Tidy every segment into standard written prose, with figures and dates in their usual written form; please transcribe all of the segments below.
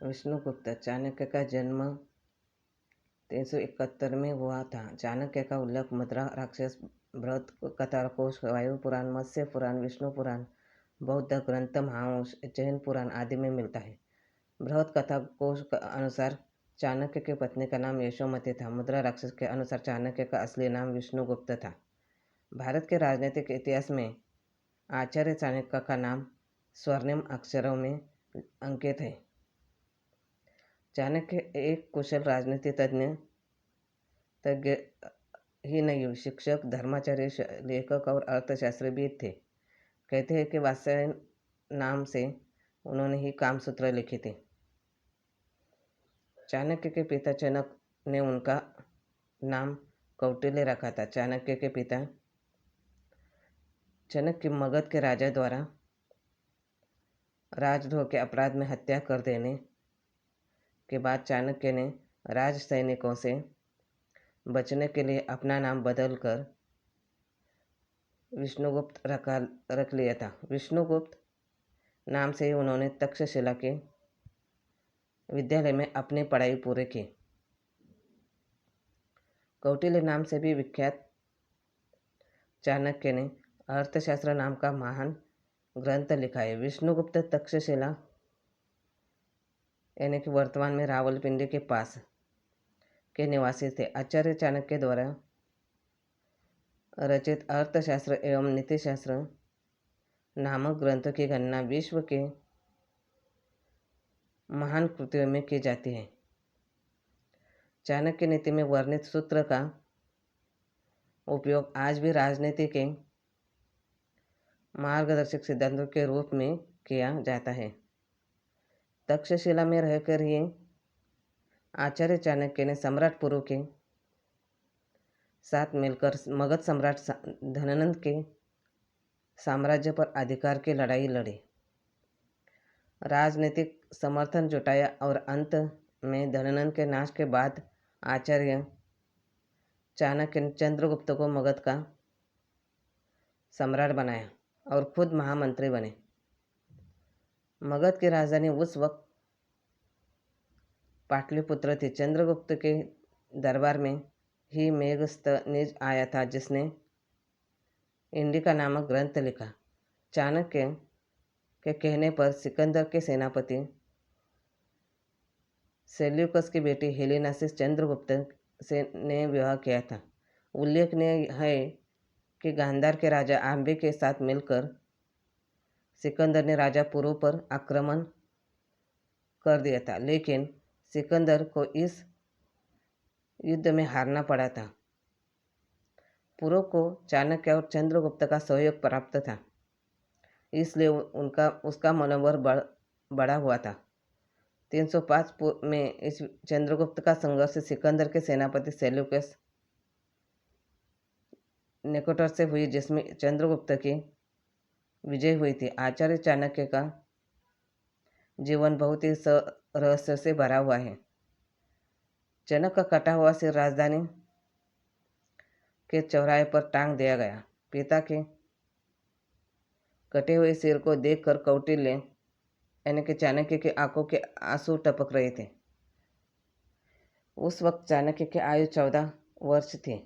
विष्णुगुप्त चाणक्य का जन्म 371 में हुआ था। चाणक्य का उल्लेख मुद्रा राक्षस, बृहत कथा कोश, वायु पुराण, मत्स्य पुराण, विष्णु पुराण, बौद्ध ग्रंथ महावंश, जैन पुराण आदि में मिलता है। बृहत कथा कोश के अनुसार चाणक्य की पत्नी का नाम यशोमती था। मुद्रा राक्षस के अनुसार चाणक्य का असली नाम विष्णुगुप्त था। भारत के राजनीतिक इतिहास में आचार्य चाणक्य का नाम स्वर्णिम अक्षरों में अंकित है। चाणक्य एक कुशल राजनीति तज्ञ ही नहीं, शिक्षक, धर्माचार्य, लेखक और अर्थशास्त्री भी थे। कहते हैं कि वात्स्यायन नाम से उन्होंने ही कामसूत्र लिखे थे। चाणक्य के पिता चनक ने उनका नाम कौटिल्य रखा था। चाणक्य के पिता चनक की मगध के राजा द्वारा राजद्रोह के अपराध में हत्या कर देने के बाद चाणक्य ने राज सैनिकों से बचने के लिए अपना नाम बदलकर विष्णुगुप्त रख लिया था। विष्णुगुप्त नाम से ही उन्होंने तक्षशिला के विद्यालय में अपनी पढ़ाई पूरी की। कौटिल्य नाम से भी विख्यात चाणक्य ने अर्थशास्त्र नाम का महान ग्रंथ लिखा है। विष्णुगुप्त तक्षशिला यानी कि वर्तमान में रावलपिंडी के पास के निवासी थे। आचार्य चाणक्य द्वारा रचित अर्थशास्त्र एवं नीतिशास्त्र नामक ग्रंथों की गणना विश्व के महान कृतियों में की जाती है। चाणक्य नीति में वर्णित सूत्र का उपयोग आज भी राजनीति के मार्गदर्शक सिद्धांतों के रूप में किया जाता है। तक्षशिला में रहकर ही आचार्य चाणक्य ने सम्राट पुरु के साथ मिलकर मगध सम्राट धनानंद के साम्राज्य पर अधिकार की लड़ाई लड़ी, राजनीतिक समर्थन जुटाया और अंत में धनानंद के नाश के बाद आचार्य चाणक्य ने चंद्रगुप्त को मगध का सम्राट बनाया और खुद महामंत्री बने। मगध की राजधानी उस वक्त पाटलिपुत्र थी। चंद्रगुप्त के दरबार में ही मेगस्थनीज आया था, जिसने इंडिका नामक ग्रंथ लिखा। चाणक्य के कहने पर सिकंदर के सेनापति सेल्यूकस की बेटी हेलेना से चंद्रगुप्त ने विवाह किया था। उल्लेखनीय है कि गांधार के राजा आंबे के साथ मिलकर सिकंदर ने राजा पुरु पर आक्रमण कर दिया था, लेकिन सिकंदर को इस युद्ध में हारना पड़ा था। पुरु को चाणक्य और चंद्रगुप्त का सहयोग प्राप्त था, इसलिए उसका मनोबल बढ़ा हुआ था। 305 में इस चंद्रगुप्त का संघर्ष सिकंदर के सेनापति सेल्यूकस निकोटर से हुई, जिसमें चंद्रगुप्त की विजय हुई थी। आचार्य चाणक्य का जीवन बहुत ही रहस्य से भरा हुआ है। चनक का कटा हुआ सिर राजधानी के चौराहे पर टांग दिया गया। पिता के कटे हुए सिर को देखकर कौटिल्य यानी कि चाणक्य की आंखों के आंसू टपक रहे थे। उस वक्त चाणक्य की आयु 14 वर्ष थी।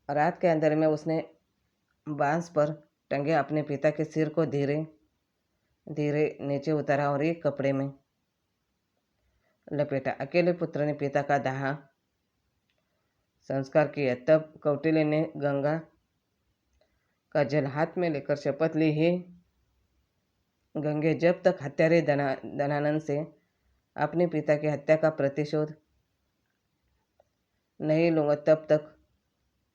रात के अंधेरे में उसने बांस पर टंगे अपने पिता के सिर को धीरे धीरे नीचे उतारा और एक कपड़े में लपेटा। अकेले पुत्र ने पिता का दाह संस्कार किया। तब कौटिल्य ने गंगा का जल हाथ में लेकर शपथ ली, हे गंगे, जब तक हत्यारे धनानंद से अपने पिता की हत्या का प्रतिशोध नहीं लूँगा, तब तक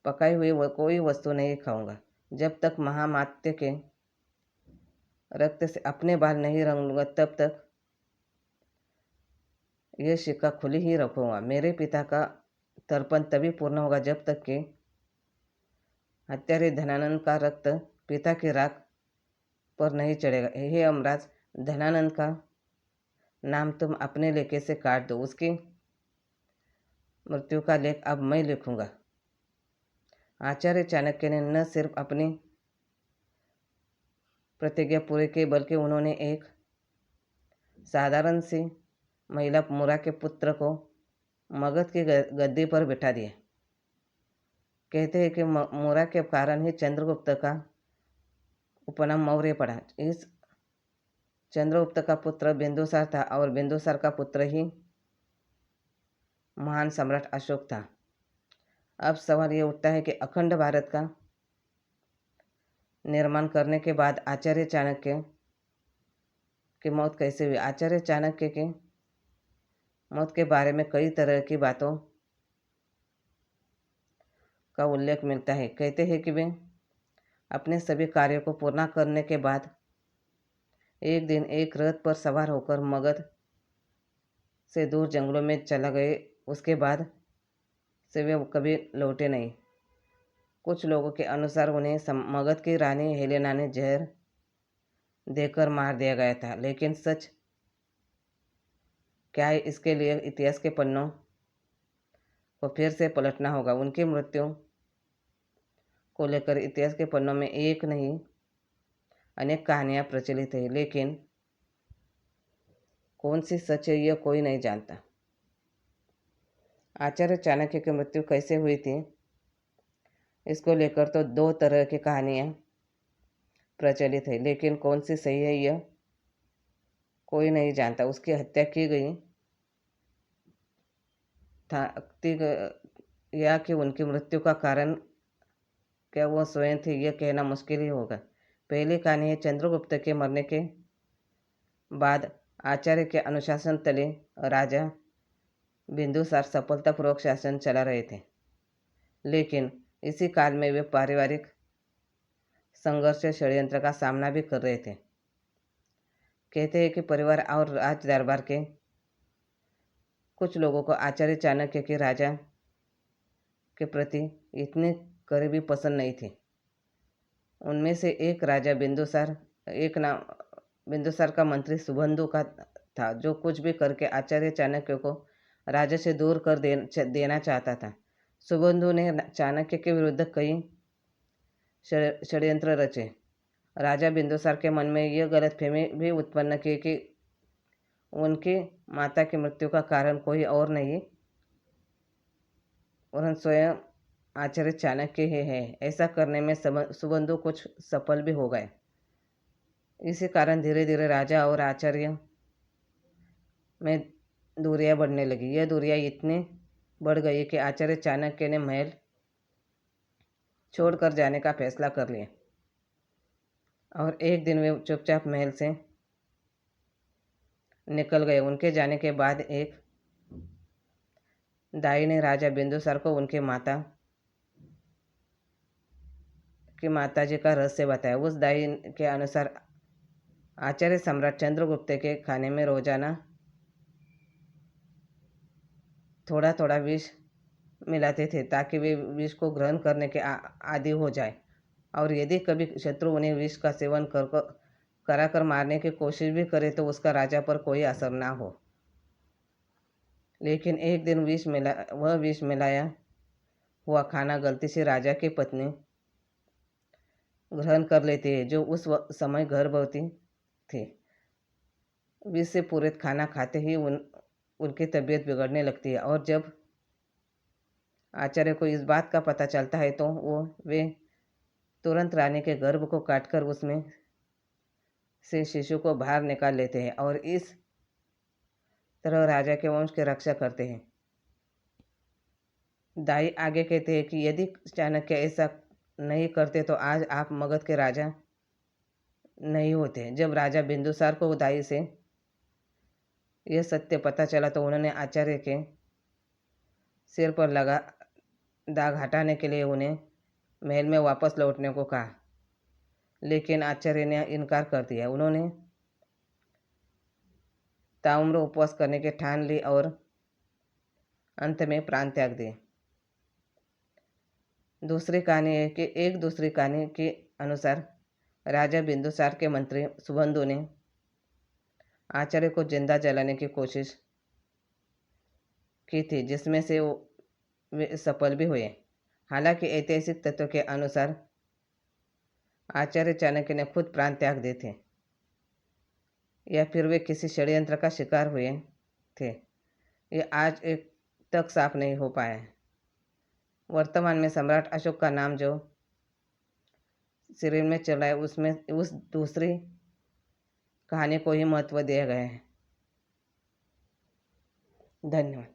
पकाई हुई कोई वस्तु नहीं खाऊंगा। जब तक महामात्य के रक्त से अपने बाल नहीं रंगूंगा, तब तक यह शिक्का खुली ही रखूंगा। मेरे पिता का तर्पण तभी पूर्ण होगा जब तक कि हत्यारे धनानंद का रक्त पिता की राख पर नहीं चढ़ेगा। हे अमराज, धनानंद का नाम तुम अपने लेखे से काट दो। उसकी मृत्यु का लेख अब मैं लिखूंगा। आचार्य चाणक्य ने न सिर्फ अपनी प्रतिज्ञा पूरी की, बल्कि उन्होंने एक साधारण सी महिला मुरा के पुत्र को मगध की गद्दी पर बिठा दिया। कहते हैं कि मुरा के कारण ही चंद्रगुप्त का उपनाम मौर्य पड़ा। इस चंद्रगुप्त का पुत्र बिंदुसार था और बिंदुसार का पुत्र ही महान सम्राट अशोक था। अब सवाल ये उठता है कि अखंड भारत का निर्माण करने के बाद आचार्य चाणक्य की मौत कैसे हुई। आचार्य चाणक्य की मौत के बारे में कई तरह की बातों का उल्लेख मिलता है। कहते हैं कि वे अपने सभी कार्यों को पूर्ण करने के बाद एक दिन एक रथ पर सवार होकर मगध से दूर जंगलों में चला गए। उसके बाद से वे कभी लौटे नहीं। कुछ लोगों के अनुसार उन्हें मगध की रानी हेलेना ने जहर देकर मार दिया गया था, लेकिन सच क्या है इसके लिए इतिहास के पन्नों को फिर से पलटना होगा। उनकी मृत्यु को लेकर इतिहास के पन्नों में एक नहीं अनेक कहानियां प्रचलित है, लेकिन कौन सी सच है यह कोई नहीं जानता। आचार्य चाणक्य की मृत्यु कैसे हुई थी इसको लेकर तो दो तरह की कहानियां प्रचलित है, लेकिन कौन सी सही है यह कोई नहीं जानता। उसकी हत्या की गई या कि उनकी मृत्यु का कारण क्या वो स्वयं थे यह कहना मुश्किल ही होगा। पहली कहानी है चंद्रगुप्त के मरने के बाद आचार्य के अनुशासन तले राजा बिंदुसार सफलतापूर्वक शासन चला रहे थे, लेकिन इसी काल में वे पारिवारिक संघर्ष षड्यंत्र का सामना भी कर रहे थे। कहते हैं कि परिवार और राज दरबार के कुछ लोगों को आचार्य चाणक्य के राजा के प्रति इतनी करीबी पसंद नहीं थी। उनमें से एक राजा बिंदुसार का मंत्री सुबंधु का था, जो कुछ भी करके आचार्य चाणक्य को राजा से दूर कर देना चाहता था। सुबंधु ने चाणक्य के विरुद्ध कई षड्यंत्र रचे। राजा बिंदुसार के मन में यह गलतफहमी भी उत्पन्न की कि उनकी माता की मृत्यु का कारण कोई और नहीं वरन स्वयं आचार्य चाणक्य ही है। ऐसा करने में सुबंधु कुछ सफल भी हो गए। इसी कारण धीरे धीरे राजा और आचार्य में दूरियां बढ़ने लगी। यह दूरियां इतनी बढ़ गई कि आचार्य चाणक्य ने महल छोड़कर जाने का फैसला कर लिया और एक दिन वे चुपचाप महल से निकल गए। उनके जाने के बाद एक दाई ने राजा बिंदुसार को उनके माताजी का रहस्य बताया। उस दाई के अनुसार आचार्य सम्राट चंद्रगुप्त के खाने में रोजाना थोड़ा थोड़ा विष मिलाते थे ताकि वे विष को ग्रहण करने के आदी हो जाए, और यदि कभी शत्रु उन्हें विष का सेवन कराकर मारने की कोशिश भी करे तो उसका राजा पर कोई असर ना हो। लेकिन एक दिन वह विष मिलाया हुआ खाना गलती से राजा की पत्नी ग्रहण कर लेती है, जो उस समय गर्भवती थी। विष से पूरित खाना खाते ही उनकी तबीयत बिगड़ने लगती है, और जब आचार्य को इस बात का पता चलता है तो वे तुरंत रानी के गर्भ को काटकर उसमें से शिशु को बाहर निकाल लेते हैं और इस तरह राजा के वंश की रक्षा करते हैं। दाई आगे कहते हैं कि यदि चाणक्य ऐसा नहीं करते तो आज आप मगध के राजा नहीं होते। जब राजा बिंदुसार को दाई से यह सत्य पता चला तो उन्होंने आचार्य के सिर पर लगा दाग हटाने के लिए उन्हें महल में वापस लौटने को कहा, लेकिन आचार्य ने इनकार कर दिया। उन्होंने ताउम्र उपवास करने की ठान ली और अंत में प्राण त्याग दिए। दूसरी कहानी के अनुसार राजा बिंदुसार के मंत्री सुबंधु ने आचार्य को जिंदा जलाने की कोशिश की थी, जिसमें से वे सफल भी हुए। हालांकि ऐतिहासिक तथ्यों के अनुसार आचार्य चाणक्य ने खुद प्राण त्याग दिए थे, या फिर वे किसी षड्यंत्र का शिकार हुए। थे, ये आज एक तक साफ नहीं हो पाया है। वर्तमान में सम्राट अशोक का नाम जो सीरियल में चला है उसमें उस दूसरी कहानी को ही महत्व दिया गया है। धन्यवाद।